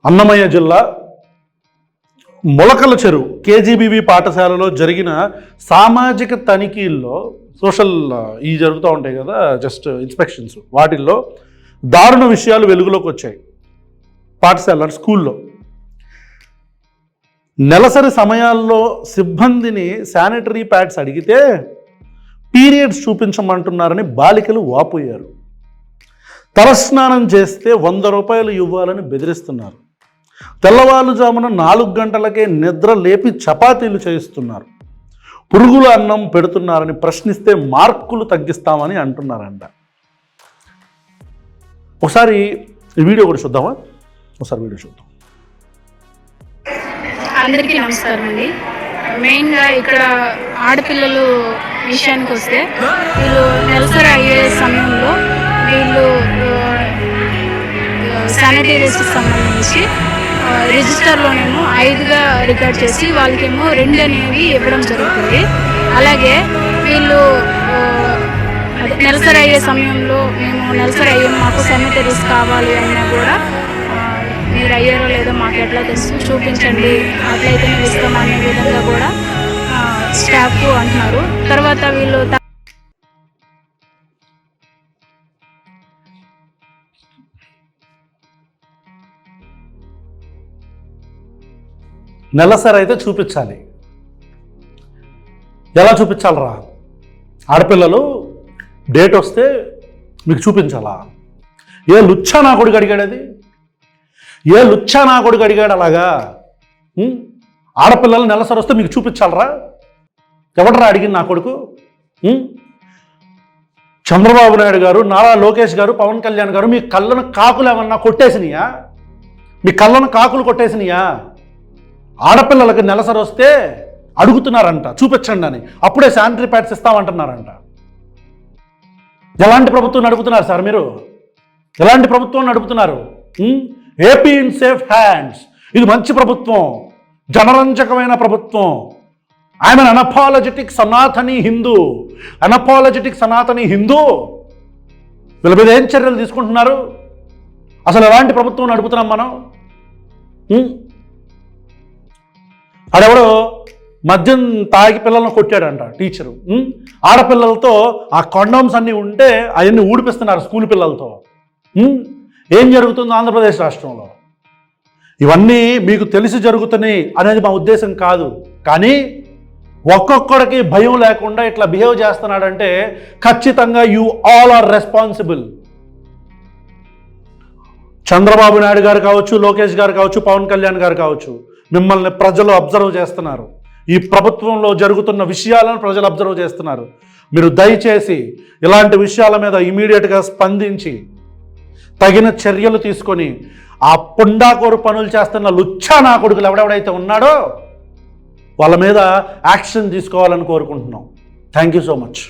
అన్నమయ్య జిల్లా మొలకల చెరువు కేజీబీవీ పాఠశాలలో జరిగిన సామాజిక తనిఖీల్లో సోషల్ జరుగుతూ ఉంటాయి కదా, జస్ట్ ఇన్స్పెక్షన్స్, వాటిల్లో దారుణ విషయాలు వెలుగులోకి వచ్చాయి. పాఠశాల స్కూల్లో నెలసరి సమయాల్లో సిబ్బందిని శానిటరీ ప్యాడ్స్ అడిగితే పీరియడ్స్ చూపించమంటున్నారని బాలికలు వాపోయారు. తలస్నానం చేస్తే 100 రూపాయలు ఇవ్వాలని బెదిరిస్తున్నారు. తెల్లవారుజామున 4 గంటలకే నిద్ర లేపి చపాతీలు చేయిస్తున్నారు. పురుగుల అన్నం పెడుతున్నారని ప్రశ్నిస్తే మార్కులు తగ్గిస్తామని అంటున్నారంట. ఒకసారి ఈ వీడియో కూడా చూద్దామా? ఒకసారి వీడియో చూద్దాం. అందరికీ నమస్కారం అండి. మెయిన్గా ఇక్కడ ఆడపిల్లలు విషయానికి వస్తే వీళ్ళు నెలసరి అయ్యే సమయంలో వీళ్ళు శానిటైజర్స్కి సంబంధించి రిజిస్టర్లోనేమో 5గా రికార్డ్ చేసి వాళ్ళకేమో 2 అనేవి ఇవ్వడం జరుగుతుంది. అలాగే వీళ్ళు నెలసరి అయ్యే సమయంలో మేము నెలసరి అయ్యాము, మాకు శానిటైజర్స్ కావాలి అన్నా కూడా మీరు అయ్యారో లేదో మాకు ఎట్లా తెలుసు, చూపించండి, అట్లయితే మేము ఇస్తాం అనే విధంగా కూడా స్టాఫ్ అంటున్నారు. తర్వాత వీళ్ళు నెలసరి అయితే చూపించాలి. ఎలా చూపించాలరా? ఆడపిల్లలు డేట్ వస్తే మీకు చూపించాలా? ఏ లుచ్చా నా కొడుకు అడిగాడు అది? ఏ లుచ్చా నా కొడుకు అడిగాడు అలాగా? ఆడపిల్లలు నెలసరి వస్తే మీకు చూపించాలరా? ఎవడరా అడిగింది నా కొడుకు? చంద్రబాబు నాయుడు గారు, నారా లోకేష్ గారు, పవన్ కళ్యాణ్ గారు మీ కళ్ళను కాకులు ఏమన్నా కొట్టేసినాయా? మీ కళ్ళను కాకులు కొట్టేసినాయా? ఆడపిల్లలకు నెలసరి వస్తే అడుగుతున్నారంట చూపించండి అని, అప్పుడే శానిటరీ ప్యాడ్స్ ఇస్తామంటున్నారంట. ఎలాంటి ప్రభుత్వం నడుపుతున్నారు సార్ మీరు? ఎలాంటి ప్రభుత్వం నడుపుతున్నారు? AP in safe hands. ఇది మంచి ప్రభుత్వం, జనరంజకమైన ప్రభుత్వం. I'm an unapologetic Sanatani Hindu. Unapologetic Sanatani Hindu. వీళ్ళ మీద ఏం చర్యలు తీసుకుంటున్నారు? అసలు ఎలాంటి ప్రభుత్వం నడుపుతున్నాం మనం? ఆడెవడో మద్యం తాగి పిల్లలను కొట్టాడంట టీచరు. ఆడపిల్లలతో ఆ కండోమ్స్ అన్నీ ఉంటే అవన్నీ ఊడిపిస్తున్నారు స్కూల్ పిల్లలతో. ఏం జరుగుతుందో ఆంధ్రప్రదేశ్ రాష్ట్రంలో? ఇవన్నీ మీకు తెలిసి జరుగుతున్నాయి అనేది మా ఉద్దేశం కాదు. కానీ ఒక్కొక్కడికి భయం లేకుండా ఇట్లా బిహేవ్ చేస్తున్నాడంటే ఖచ్చితంగా you all are responsible. Chandrababu Naidu garu కావచ్చు, లోకేష్ గారు కావచ్చు, పవన్ కళ్యాణ్ గారు కావచ్చు, మిమ్మల్ని ప్రజలు అబ్జర్వ్ చేస్తున్నారు. ఈ ప్రభుత్వంలో జరుగుతున్న విషయాలను ప్రజలు అబ్జర్వ్ చేస్తున్నారు. మీరు దయచేసి ఇలాంటి విషయాల మీద ఇమీడియట్గా స్పందించి తగిన చర్యలు తీసుకొని ఆ పుండాకోరు పనులు చేస్తున్న లుచ్చా నా కొడుకులు ఎవడెవడైతే ఉన్నాడో వాళ్ళ మీద యాక్షన్ తీసుకోవాలని కోరుకుంటున్నాం. Thank you so much.